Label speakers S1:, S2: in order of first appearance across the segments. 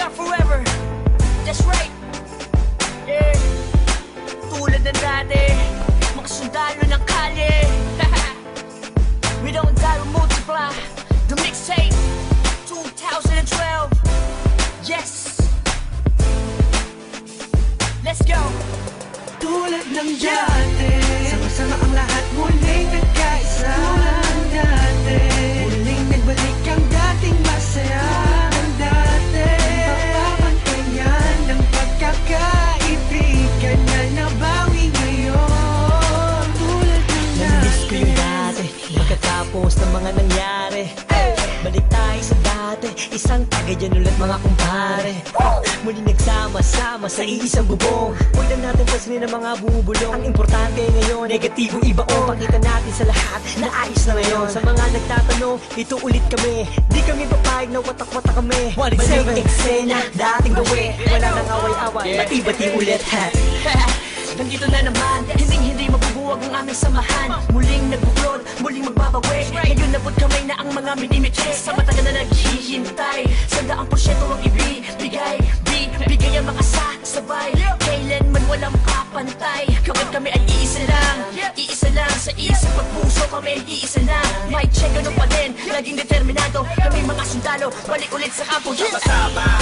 S1: are forever. That's right. Yeah. Tulad ng dati, mga sundalo ng kalye. We don't die, we multiply. The mixtape 2012. Yes. Let's go.
S2: Tulad ng dati, sama-sama ang lahat muling nagkaisa. Tulad ng dati, muling nagbalik ang dating masaya. Ng dati, papapantayan ng pagkakaibigan na nabawi ngayon. Tulad ng dati.
S3: Namiss ko yung dati, pagkatapos ng mga nangyari. Balik tayo sa dati, isang tagayan ulit mga kumpare. Muli nagsama-sama sa iisang bubong. Huwag na natin pansinin ang mga bumubulong. Ang importante ngayon, negatibong ibaon. Pakita natin sa lahat na ayos na ngayon. Sa mga nagtatanong, ito ulit kami. Di kami papayag na watak-watak kami. Balik eksena, dating gawi. Wala nang away-away, bati-bati ulit.
S1: Nandito na naman, hindi mabubuwag ang aming samahan. Muling nagbuklod, muling magbabawi. Ngayon nabot kamay na ang mga minimiche. Sa matagal na naghihintay, 100% ang ibibigay. Bigay ang mga sabay, kailanman walang kapantay. Kami ay iisa lang sa isip at puso. Kami ay iisa lang, may check ano pa din. Laging determinado, kami mga sundalo. Balik ulit sa kampo.
S4: Sama-sama,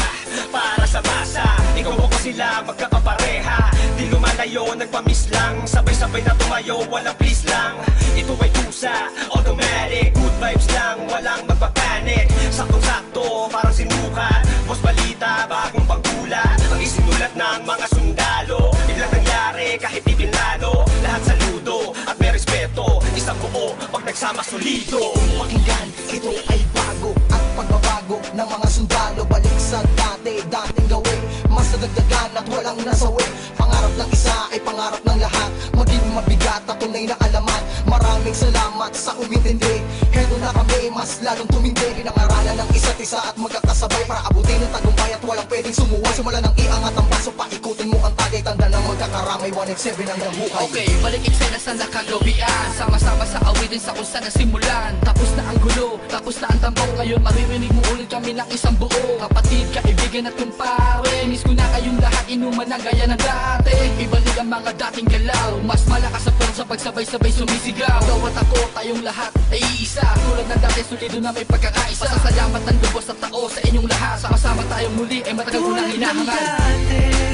S4: para sa masa. Ikaw ako sila, magkakapareha. Di lumalayo, nagpamiss lang. Sabay-sabay na tumayo, walang please lang. Ito ay tusa, automatic. Good vibes lang, walang magpapanik. Saktong-sakto, parang sinukat. Boss balita, bagong pagkulat. Ang isinulat ng mga sundalo. Biglang nangyari, kahit di pinlano. Lahat saludo, at may respeto. Isang buo, pag nagsama solido.
S5: Pakinggan, ito ay bago. At pagbabago ng mga sundalo. Balik sa dating gawin. Mas nadagdagan at walang nasawi. Pangarap ng isa ay pangarap ng lahat. Maging mabigat at tunay na alaman. Maraming salamat sa umintindi. Heto na kami, mas lalong tumindi. Pinangaralan ng isa't isa at magkakasabay para abutin ang tagumpay at walang pwedeng sumuway. Simula ng iangat ang baso, paikutin mo ang tagay. Tanda ng magkakaramay, 187 ang nabuhay.
S6: Okay, balik eksena sa nakagawian. Sama-sama sa awitin sa kung saan nasimulan. Tapos na ang gulo, tapos na ang tambong. Ngayon maririnig mo ulit kami ng isang buo. Kapatid, kaibigan at kumpare. Miss ko na kayong lahat, inuman ang gaya ng dati. Ibalik ang mga dating galaw. Mas malakas sa sa pagsabay-sabay sumisigaw. Ikaw at ako, tayong lahat ay iisa. Tulad ng dati, solido na may pagkakaisa. Pasasalamat ng lubos at tao sa inyong lahat. Sama-sama tayong muli, ay matagal ko nang hinahangal.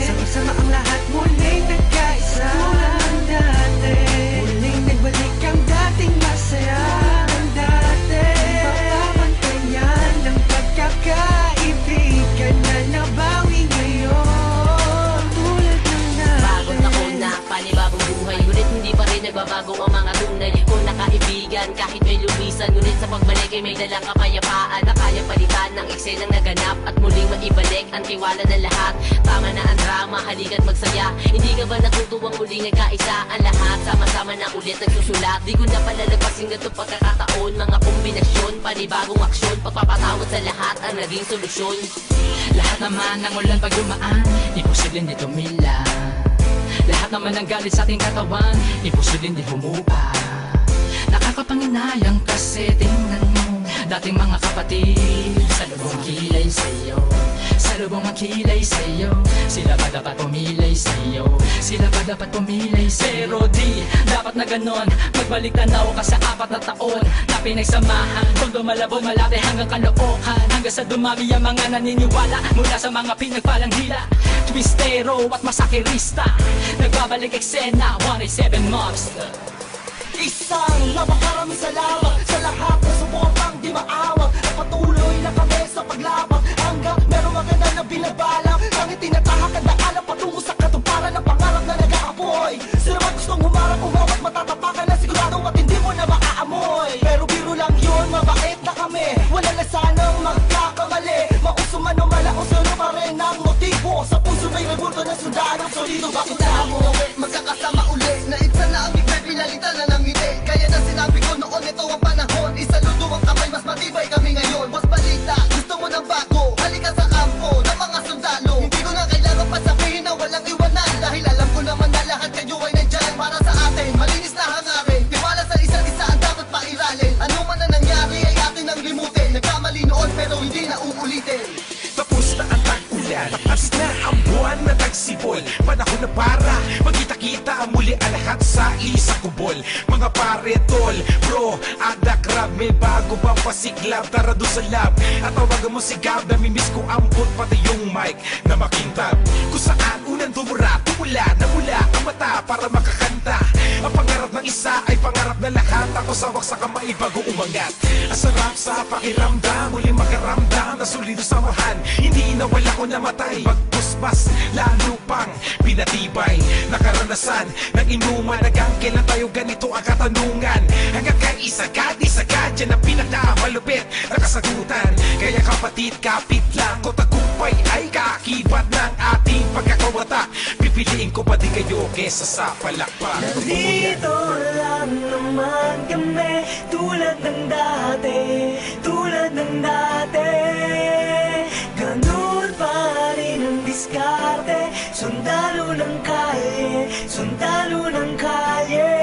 S2: Sama-sama ang lahat muling nagkaisa. Tulad ng dati, muling nagbalik ang dating masaya. Ng dati, papapantayan ng pagkakaibigan na nabawi ngayon. Tulad ng dati.
S7: Bagot ako na panibagong buhay, ngunit hindi pa rin nagbabago ang mga tunay ko na kaibigan. Kahit may lumisan, ngunit sa pagbalik ay may dalang kapayapaan na kaya palitan ng eksenang naganap at muling maibalik ang tiwala ng lahat. Tama na ang drama, halika't magsaya. Hindi ka ba natutuwang muling nagkaisa ang lahat? Sama-sama na ulit nagsusulat. Di ko na palalagpasin na itong pagkakataon. Mga kombinasyon, panibagong aksyon. Pagpapatawad sa lahat ang naging solusyon.
S6: Lahat naman ng ulan pag dumaan, imposibleng di tumila. Lahat naman ng galit sa ating katawan, imposibleng di humupa. Nakakapanginayang kasi tingnan mo dating mga kapatid sa lubong kilay sa'yo. Sa lubong makilay sa'yo. Sila ba dapat pumilay sa'yo? Sila ba dapat pumilay sa'yo? Pero di dapat na ganon. Magbalik tanaw ka sa 4 na taon na pinagsamahan. Kung dumalabog malate hanggang kalookan. Hanggang sa dumami ang mga naniniwala mula sa mga pinagpalang hila. Twistero at masakirista. Nagbabalik eksena, 187 Monster.
S5: Isang napakaraming salamat sa lahat na sumupang di maawag. At patuloy na kami sa paglabag hanggang merong maganda na binabalak. Ang itinatahak ang daanan patungo sa katuparan ng pangarap na nag-aapoy. Sila man gustong humarap, umawat, matatapakan na sigurado at hindi mo na maaamoy. Pero biro lang yun, mabait na kami. Wala na sanang magkakamali. Mauso man o malaos, ano pa rin ang motibo. Sa puso may rebulto ng sundalo. Solido bakit na mo magkakasama uli. Na itsa na ang bigay, pinalitan na ng ngiti. Kaya na sinabi ko noon, ito ang panahon. Isaludo ang kamay, mas matibay kami ngayon. Mas balita, gusto mo ng bago. Halika sa kampo ng mga sundalo. Hindi ko na kailangan pa sabihin na walang iwanan. Dahil alam ko naman na lahat kayo ay nandyan para sa atin. Malinis na hangarin, tiwala sa isa't isa ang dapat pairalin. Ano man na nangyari ay atin ang limutin. Nagkamali noon pero hindi na uulitin.
S4: Tapos na ang tag
S8: yan. Tapos na ang buwan na tagsibol, panahon na para magkita-kita muli ang lahat sa isang kubol. Mga pare, tol, bro, ada crab, may bago bang pasiklab? Tara doon sa lab at tawagan mo si Gab. Namimiss ko ampot pati yung mic na makintab. Kung saan unang tumula ang mata para makakanta. Ang pangarap ng isa ay pangarap na lahat. Ako sa waksa kamay bago umangat. Ang sarap sa pakiramdam, muling makaramdam na solido samahan. Hindi nawala ko namatay, pagpuspas lalo pang pinatibay. Nakaranasan ng inuman, hanggang kailan tayo ganito ang katanungan. Hanggang kay isa-gad, yan ang pinakamalupit na kasagutan. Kaya kapatid, kapit lang ko, tagumpay ay kaakibat ng ating pagkakawata. Pipiliin ko pa di kayo kesa sa palakpak.
S2: Nandito lang naman kami, tulad ng dati, tulad ng dati. Ganun pa rin ang diskarte, sundalo ng kalye, sundalo ng kalye.